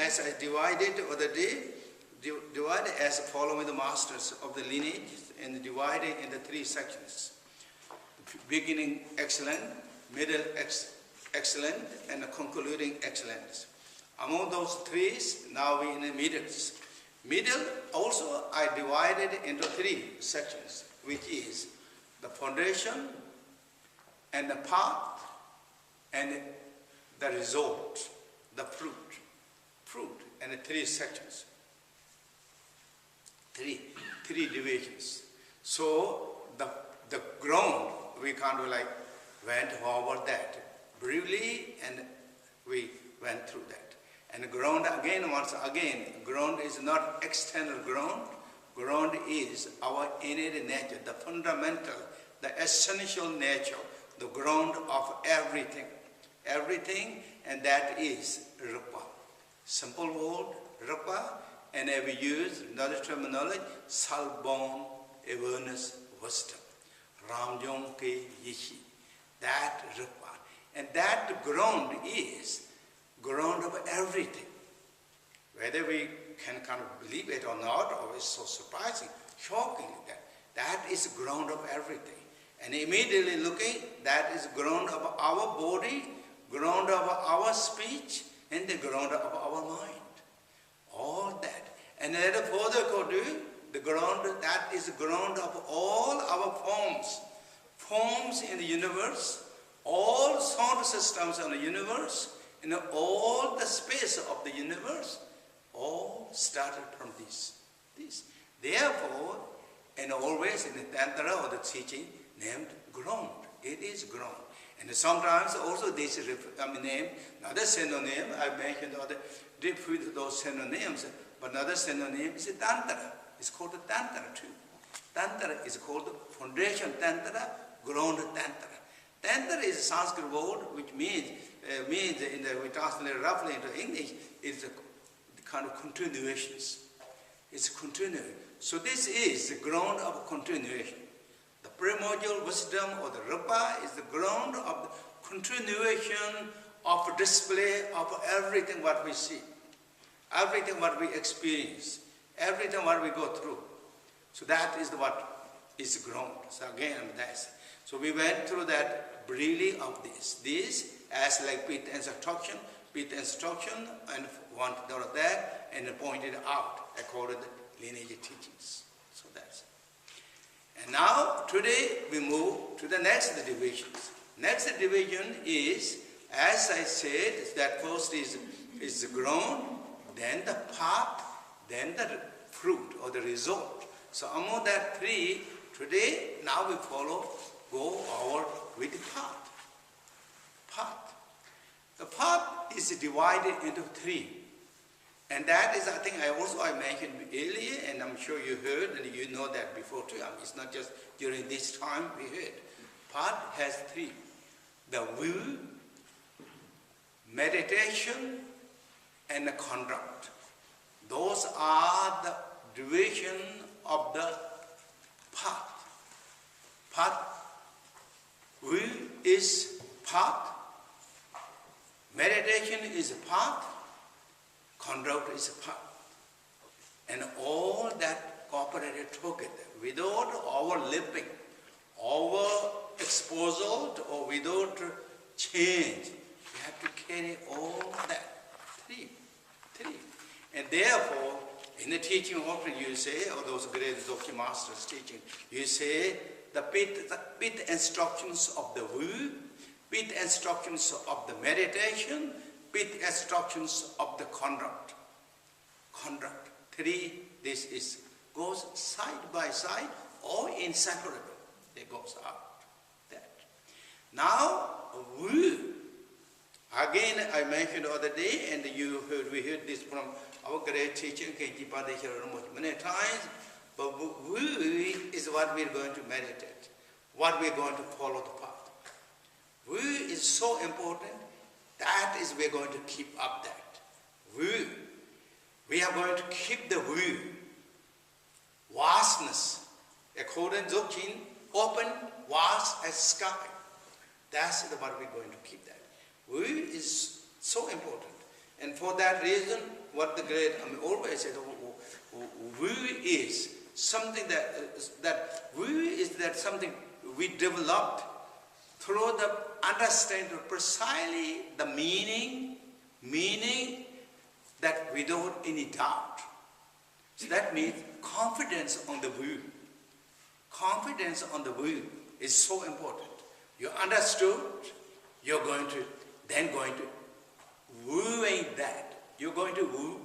as I divided the other day, divided as following the masters of the lineage and divided into 3 sections. Beginning excellent, middle excellent, and concluding excellence. Among those 3, now we in the middles. Middle also I divided into 3 sections, which is the foundation and the path and the result, the fruit, and the 3 sections. Three divisions. So the ground we can't went over that briefly, and we went through that. And the ground again, once again, ground is not external ground. Ground is our innate nature, the fundamental, the essential nature, the ground of everything. Everything, and that is Rupa. Simple word, Rupa, and we use another terminology, self-born awareness wisdom. Ramjong ke yishi. That Rupa. And that ground is ground of everything. Whether we can kind of believe it or not, or it's so surprising, shocking that is ground of everything. And immediately looking, that is ground of our body, ground of our speech, and the ground of our mind. All that. And then further go to the ground, that is the ground of all our forms. Forms in the universe, all sound systems in the universe, and all the space of the universe, all started from this. Therefore, and always in the Tantra or the teaching, named ground. It is ground. And sometimes also this name, another synonym, I mentioned other with those synonyms, but another synonym is Tantra. It's called Tantra too. Tantra is called foundation Tantra, ground Tantra. Tantra is a Sanskrit word which means we translate roughly into English, it's a kind of continuations. It's continuing. So this is the ground of continuation. The primordial wisdom or the Rupa is the ground of the continuation of display of everything what we see, everything what we experience, everything what we go through. So that is what is ground. So again, that's. So we went through that briefly of this. This as like pit instruction, and one out that, and pointed out according to lineage teachings. So that's it. And now, today, we move to the next divisions. Next division is, as I said, that first is the ground, then the path, then the fruit or the result. So among that 3, today, now we go over with the path. The path is divided into 3. And that is, I think I mentioned earlier, and I'm sure you heard, and you know that before too. I mean, it's not just during this time we heard. Path has 3. The will, meditation, and the conduct. Those are the division of the path. Will is path. Meditation is a path. Conduct is a path. And all that cooperated together without overlapping, over exposure, or without change. You have to carry all that. 3. And therefore, in the teaching often you say, or those great Dzogchen masters teaching, you say the bit instructions of the will, bit instructions of the meditation, bit instructions of the conduct. 3, this goes side by side or inseparable. It goes out. That. Now, will. Again, I mentioned the other day, and we heard this from our great teacher, Khenpo Tsewang Rinpoche, many times. But will is what we're going to meditate, what we're going to follow the path. Will is so important. That is, we're going to keep up that. Will. We are going to keep the will. Vastness. According to Dzogchen, open, vast as sky. That's what we're going to keep that. Will is so important. And for that reason, what the great, always said, Wu is something that Wu is that something we developed through the understanding of precisely the meaning that without any doubt. So that means confidence on the Wu. Confidence on the Wu is so important. You understood, you're going to wooing that. You're going to woo,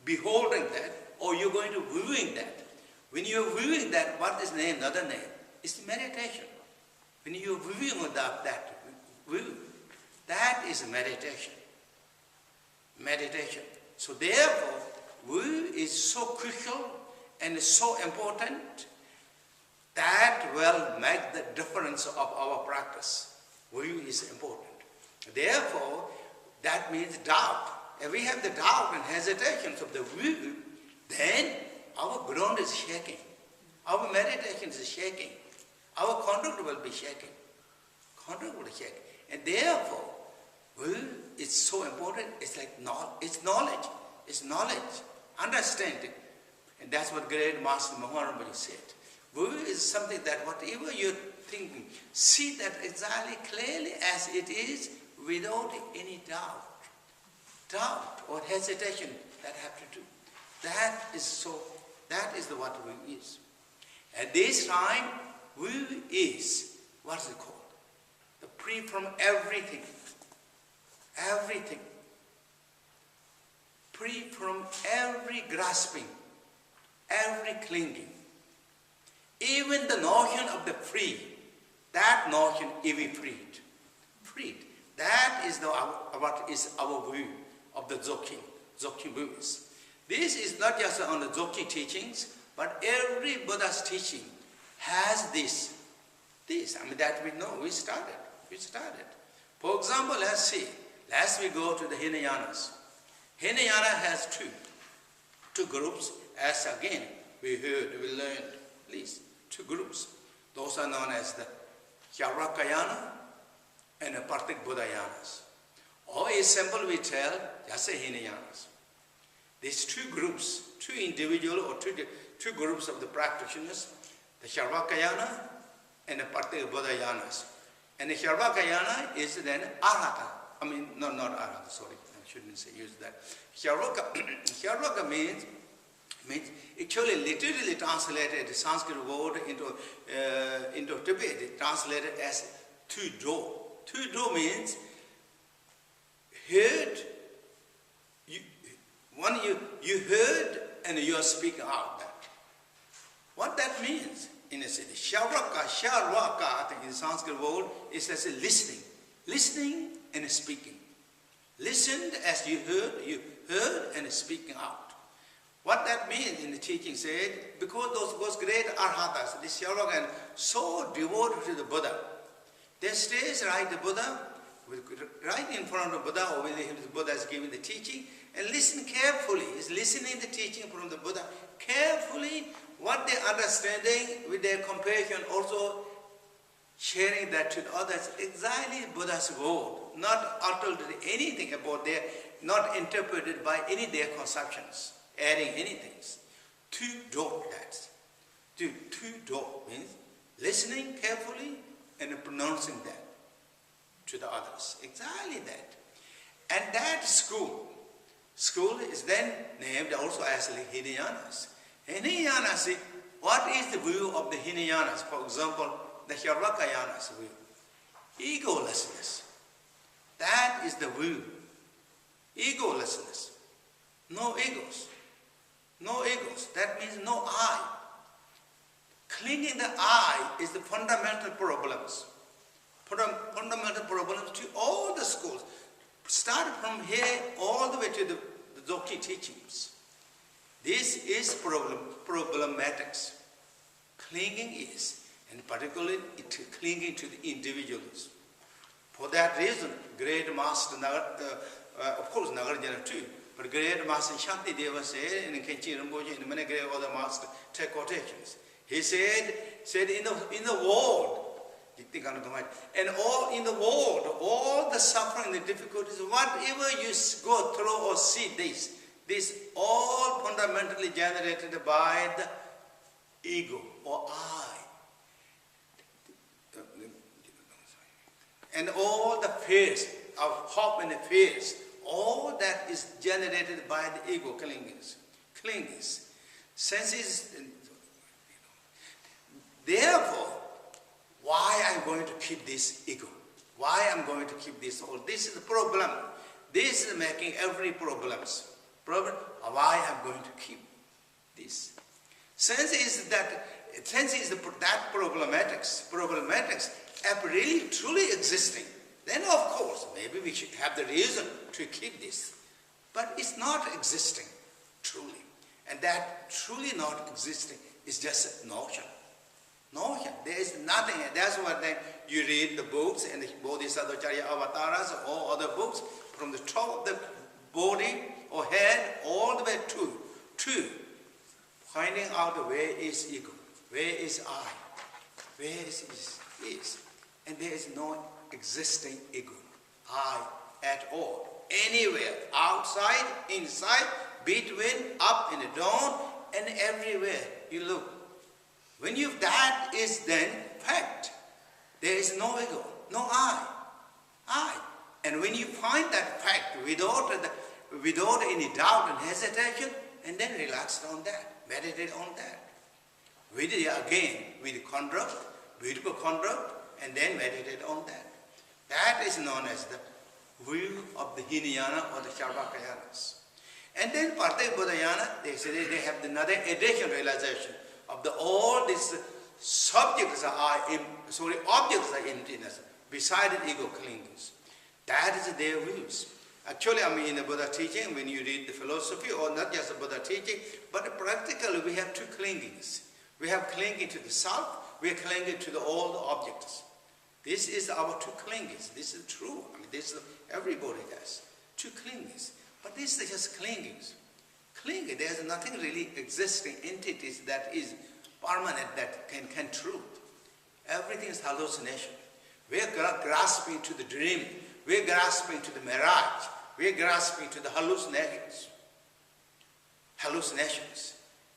beholding that, or you're going to wooing that. When you're wooing that, what is the name? Another name. It's meditation. When you're wooing without that woo, that is meditation. Meditation. So therefore, woo is so crucial and so important that will make the difference of our practice. Woo is important. Therefore, that means doubt. If we have the doubt and hesitations of the woo, then our ground is shaking. Our meditation is shaking. Our conduct will be shaking. Conduct will shake. And therefore, woo is so important. It's like it's knowledge. It's knowledge. Understanding. And that's what great Master Maharaj said. Woo is something that whatever you're thinking, see that exactly clearly as it is without any doubt. Doubt or hesitation that have to do. That is what Wu is. At this time, Wu is, what is it called? The free from everything. Everything. Free from every grasping, every clinging. Even the notion of the free, that notion is freed. Freed. That is what is our view of the Dzogchen Buddhists. This is not just on the Dzogchen teachings, but every Buddha's teaching has this. That we know, we started. For example, let's see. Last we go to the Hinayanas. Hinayana has two groups, as again we learned at least 2 groups. Those are known as the Charvakayana and the Partik Buddhayanas. Or a simple we tell, just say Hinayanas. These 2 groups, 2 individual or 2 groups of the practitioners, the Charvakayana and the Partik Buddhayanas. And the Charvakayana is then Arhata. Not Arhata, sorry, I shouldn't use that. Charvaka means actually literally translated the Sanskrit word into Tibet, it translated as tu-do. Tu-do means heard, you heard and you are speaking out that. What that means in a city, Sharvaka, I think in Sanskrit word, is as a listening and speaking. Listened as you heard and speaking out. What that means in the teaching said, because those great arhatas, the Sharvaka, so devoted to the Buddha, they stays right the Buddha, right in front of Buddha, or when the Buddha is giving the teaching, and listen carefully. Is listening the teaching from the Buddha carefully, what they understanding with their compassion, also sharing that to others. Exactly Buddha's word, not altered anything about their, not interpreted by any of their conceptions, adding anything. Tu-do, that. Tu-do means listening carefully and pronouncing that to the others. Exactly that. And that school is then named also as the Hinayanas. Hinayanas, what is the view of the Hinayanas? For example, the Charvakayanas view. Egolessness. That is the view. Egolessness. No egos. No egos. That means no I. Clinging the I is the fundamental problems. Fundamental problems to all the schools. Start from here all the way to the Dzogchen teachings. This is problematics. Clinging is, and particularly clinging to the individuals. For that reason, great master, of course Nagarjuna too, but great master Shantideva said, and Khenpo Rinpoche and many great other masters take quotations. He said in the world, And all in the world, all the suffering, the difficulties, whatever you go through or see this all fundamentally generated by the ego or I. And all the fears of hope and fears, all that is generated by the ego clinginess, senses. Therefore, why I'm going to keep this ego? Why I'm going to keep this all? This is the problem. This is making every problem. Why I'm going to keep this? Sense is that problematics are really truly existing. Then of course, maybe we should have the reason to keep this. But it's not existing truly. And that truly not existing is just a notion. Notion. There is nothing. That's why then you read the books and the Bodhisattva Charya Avataras or other books from the top of the body or head all the way to finding out where is ego, where is I, where is. And there is no existing ego, I at all. Anywhere, outside, inside, between, up and down, and everywhere you look. When that is then fact, there is no ego, no I. And when you find that fact without any doubt and hesitation, and then relax on that, meditate on that. With conduct, beautiful conduct, and then meditate on that. That is known as the view of the Hinayana or the Sarvakayanas. And then Partha Bodhayana, they say they have another additional realization of all these objects are emptiness, beside the ego clingings. That is their views. Actually, in the Buddha teaching, when you read the philosophy, or not just the Buddha teaching, but practically we have two clingings. We have clinging to the self, we are clinging to all the objects. This is our two clingings. This is true. Everybody has two clingings. But this is just clingings. Clinging, there's nothing really existing entities that is permanent, that can truth. Everything is hallucination. We're grasping to the dream. We're grasping to the mirage. We're grasping to the hallucinations.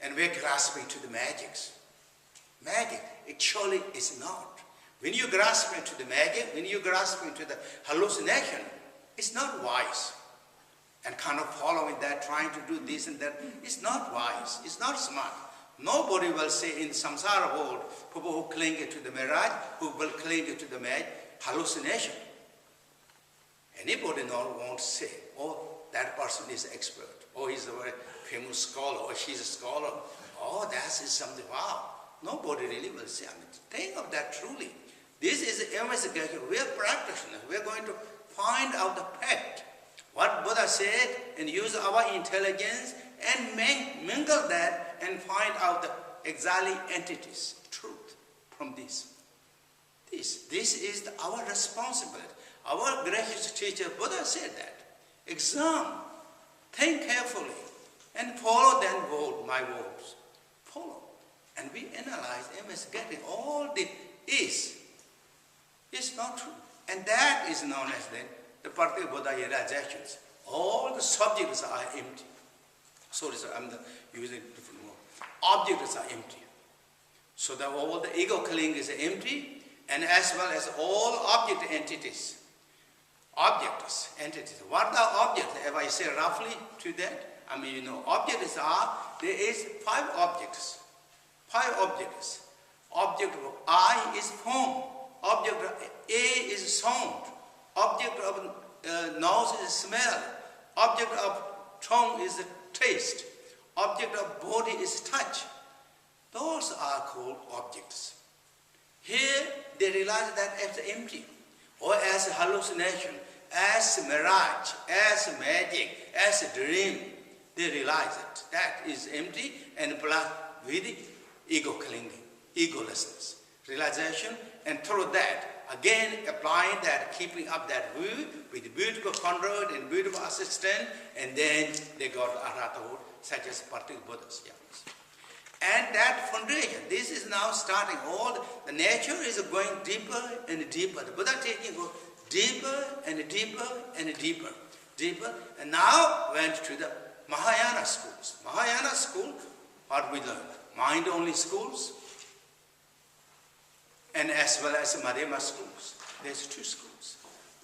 And we're grasping to the magics. Magic actually is not. When you grasp into the magic, when you grasp into the hallucination, it's not wise. And kind of following that, trying to do this and that, it's not wise, it's not smart. Nobody will say in samsara world, people who cling to the mirage, who will cling to the magic, hallucination. Anybody won't say, oh, that person is expert, or he's a very famous scholar, or she's a scholar. Oh, that is something, wow. Nobody really will say. Think of that truly. This is an investigation. We are practitioners. We are going to find out the fact. What Buddha said, and use our intelligence and mingle that and find out the exactly entities, truth from this. This is our responsibility. Our gracious teacher Buddha said that. Examine, think carefully, and follow then my words. Follow. And we analyze, investigating all the is not true. And that is known as then the Partha Buddha realizations. All the subjects are empty. Sorry, sir, I'm using different word. Objects are empty. So that all the ego cling is empty, and as well as all object entities. Objects, entities. What are objects? If I say roughly to that, objects are, there is 5 objects. 5 objects. Object of eye is form. Object of A is sound. Object of nose is smell. Object of tongue is taste. Object of body is touch. Those are called objects. Here they realize that as empty, or as hallucination, as mirage, as magic, as a dream. They realize it. That is empty and plus with ego clinging, egolessness, realization, and through that, again applying that, keeping up that view with beautiful conduct and beautiful assistant, and then they got Arhathood, such as particular Buddhas. And that foundation, this is now starting. All the nature is going deeper and deeper. The Buddha teaching goes deeper and deeper and deeper, deeper. And now went to the Mahayana schools. Mahayana school, what we learn? Mind-only schools, and as well as Madhyama schools. There's two schools.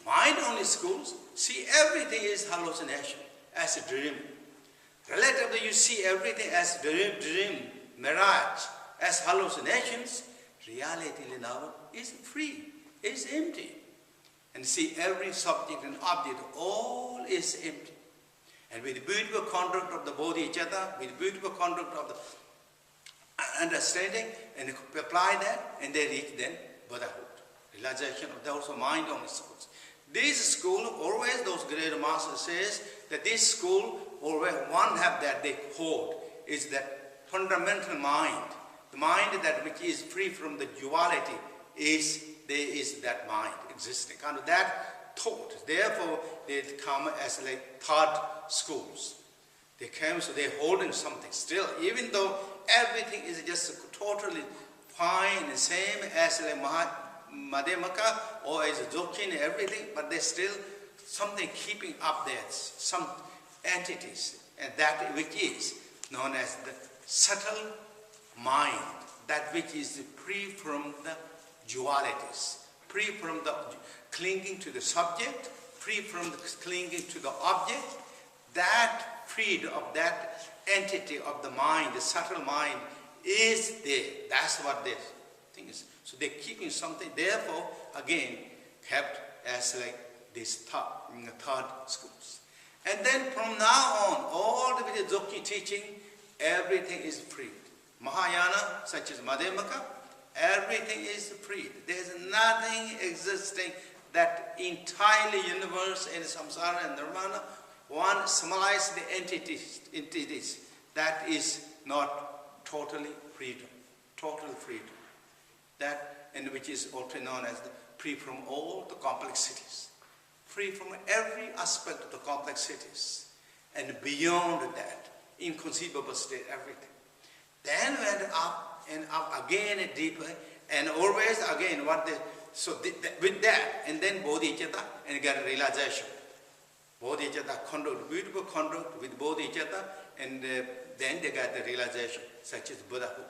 Mind-only schools see everything is hallucination, as a dream. Relatively, you see everything as dream, mirage, as hallucinations. Reality now is free, is empty. And see every subject and object, all is empty. And with the beautiful conduct of the bodhicitta, with the beautiful conduct of the understanding, and apply that, and they reach then Buddhahood. Realization of those mind-only schools. This school, always those great masters says that this school, always one have that they hold, is that fundamental mind. The mind that which is free from the duality is that mind existing. Kind of that thought. Therefore, they come as like third schools. They came, so they're holding something still, even though everything is just totally fine and same as like Madhyamaka or as Dzogchen and everything, but there's still something keeping up there, some entities, and that which is known as the subtle mind, that which is free from the dualities, free from the clinging to the subject, free from the clinging to the object. That freed of that entity of the mind, the subtle mind, is there. That's what this thing is. So they're keeping something, therefore, again, kept as like this third schools. And then from now on, all the Dzogchen teaching, everything is freed. Mahayana, such as Madhyamaka, everything is freed. There's nothing existing that entirely universe in samsara and nirvana, one symbolizes the entities, that is not totally freedom, total freedom. That, and which is also known as the free from all the complexities, free from every aspect of the complexities, and beyond that, inconceivable state, everything. Then went up and up again and deeper, and always again with that, and then bodhicitta and get realization. Bodhicitta conduct, beautiful conduct with bodhicitta, and then they got the realization, such as Buddhahood.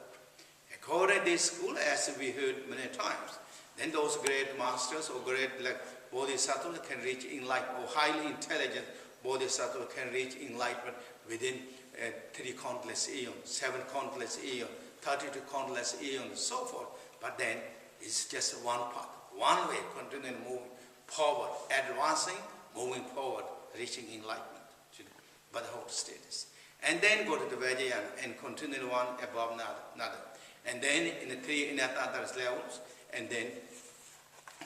According to this school, as we heard many times, then those great masters or great like bodhisattvas can reach enlightenment, or highly intelligent bodhisattvas can reach enlightenment within 3 countless eons, 7 countless eons, 32 countless eons, and so forth. But then it's just one path, one way, continuing moving forward, advancing, moving forward, reaching enlightenment to the Buddhahood status. And then go to the Vajrayana and continue one above another. And then in the 3 other levels, and then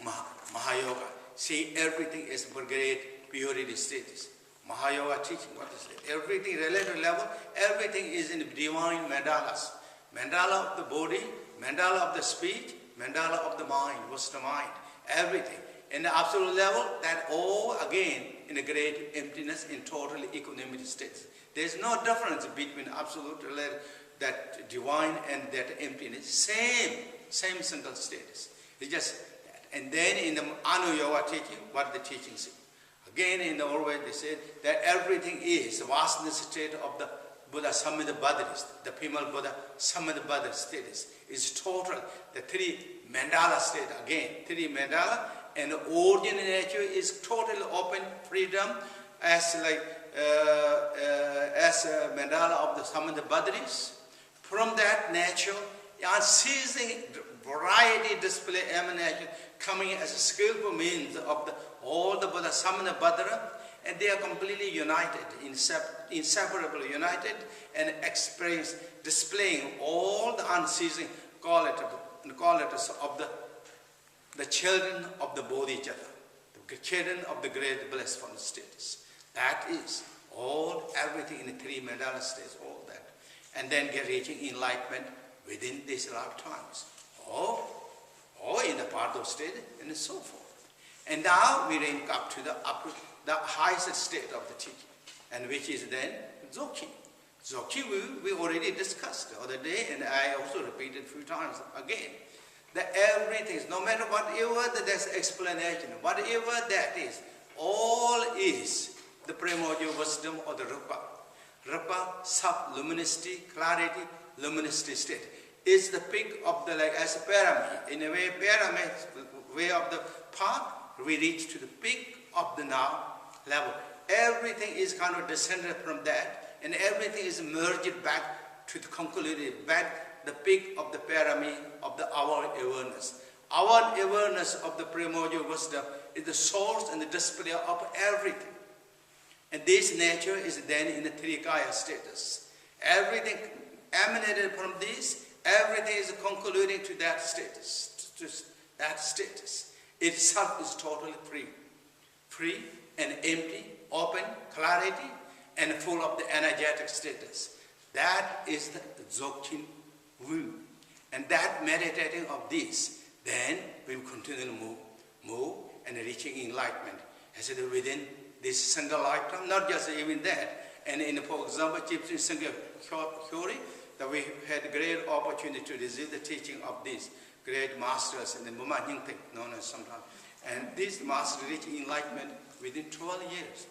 Mahayoga. See, everything is for great purity status. Mahayoga teaching, what is it? Everything relative level, everything is in divine mandalas. Mandala of the body, mandala of the speech, mandala of the mind. What's the mind? Everything. In the absolute level, that all again in a great emptiness in total equanimity states. There's no difference between absolute, that divine and that emptiness. Same single status. It's just that. And then in the Anuyoga teaching, what the teaching says. Again, in the old way, they say that everything is the vastness state of the Buddha Sammadabhadris, the female Buddha Sammadabhadra status is total. The 3 mandala state again, 3 mandala, and the origin nature is totally open freedom as like as a mandala of the Sammadabhadris. From that nature, unceasing variety display emanation coming as a skillful means of all the Buddha Sammadabhadra, and they are completely united, inseparably united, and displaying all the unceasing qualities of the children of the bodhicitta, the children of the great blissful status. That is everything in the 3 mandala states, all that. And then reaching enlightenment within these lifetimes, or in the Pardo state, and so forth. And now we rank up to the highest state of the teaching, and which is then Dzogchen. Dzogchen we already discussed the other day, and I also repeated a few times again, that everything, no matter whatever there's explanation, whatever that is, all is the primordial wisdom of the Rupa. Rupa, sub-luminosity, clarity, luminosity state. It's the peak of the, like as a pyramid. In a way, pyramid, way of the path, we reach to the peak of the now level. Everything is kind of descended from that, and everything is merged back to the concluded, back the peak of the pyramid of our awareness. Our awareness of the primordial wisdom is the source and the display of everything. And this nature is then in the Trikaya status. Everything emanated from this, everything is concluding to that status. Itself is totally free. Free and empty, open, clarity, and full of the energetic status. That is the Dzogchen Wu. And that meditating of this, then we will continue to move and reaching enlightenment. As it is within this single lifetime, not just even that. And in, for example, Gypsy Sangha Theory, that we had great opportunity to receive the teaching of these great masters in the Muma Nyingtik, known as sometimes. And these masters reached enlightenment within 12 years.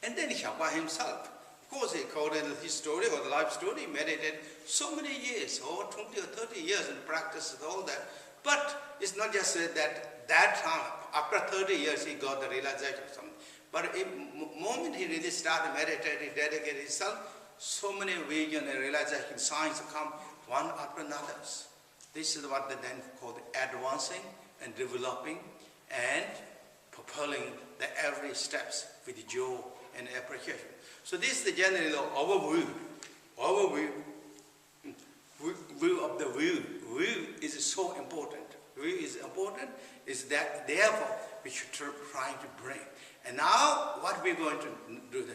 And then Shabkar himself, of course, according to his story or the life story, he meditated so many years, over 20 or 30 years, and practiced all that. But it's not just that time, after 30 years, he got the realization of something. But the moment he really started meditating, dedicated himself, so many vision and realization signs come one after another. This is what they then call advancing and developing and propelling the every steps with joy and appreciation. So this is the general overview of the will. Will is so important. Will is important, is that therefore we should try to bring. And now what we're going to do,